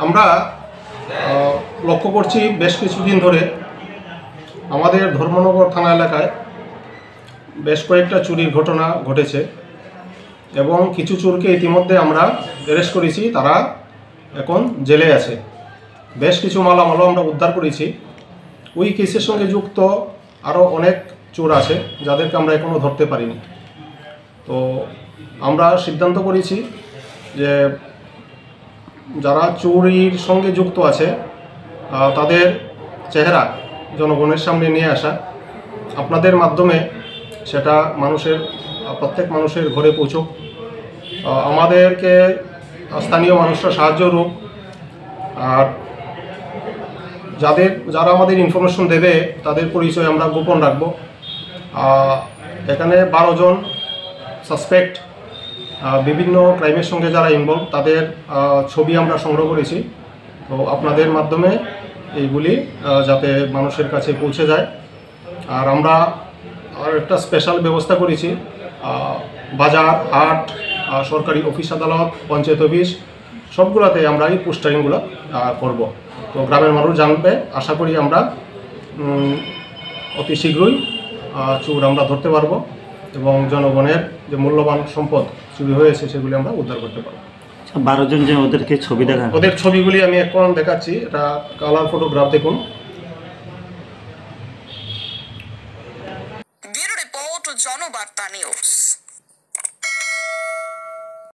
আমরা লক্ষ্য করছি বেশ কিছুদিন ধরে আমাদের ধর্মনগর থানা এলাকায় বেশ কয়েকটা চুরির ঘটনা ঘটেছে এবং কিছু চোরকে ইতিমধ্যে আমরা অ্যারেস্ট করেছি। তারা এখন জেলে আছে। বেশ কিছু মালামালও আমরা উদ্ধার করেছি। ওই কেসের সঙ্গে যুক্ত আরও অনেক চোর আছে যাদেরকে আমরা এখনও ধরতে পারিনি। তো আমরা সিদ্ধান্ত করেছি যে যারা চুরির সঙ্গে যুক্ত আছে তাদের চেহারা জনগণের সামনে নিয়ে আসা, আপনাদের মাধ্যমে সেটা প্রত্যেক মানুষের ঘরে পৌঁছুক, আমাদেরকে স্থানীয় মানুষরা সাহায্য করুক। আর যারা আমাদের ইনফরমেশন দেবে তাদের পরিচয় আমরা গোপন রাখব। এখানে 12 জন সাসপেক্ট বিভিন্ন ক্রাইমের সঙ্গে যারা ইনভলভ তাদের ছবি আমরা সংগ্রহ করেছি। তো আপনাদের মাধ্যমে এইগুলি যাতে মানুষের কাছে পৌঁছে যায়। আর আমরা একটা স্পেশাল ব্যবস্থা করেছি, বাজার, হাট, সরকারি অফিস আদালত, পঞ্চায়েত অফিস সবগুলোতে আমরা এই পোস্টারিংগুলো করব। তো গ্রামের মানুষ জানবে। আশা করি আমরা অতি শীঘ্রই চোর আমরা ধরতে পারবো এবং জনগণের যে মূল্যবান সম্পদ চুরি হয়েছে সেগুলি আমরা উদ্ধার করতে পারবো। 12 জন যে ওদেরকে ছবি দেখা, ওদের ছবিগুলি আমি এখন দেখাচ্ছি। এটা কালার ফটোগ্রাফ, দেখুন। Bureau report, Janabarta news.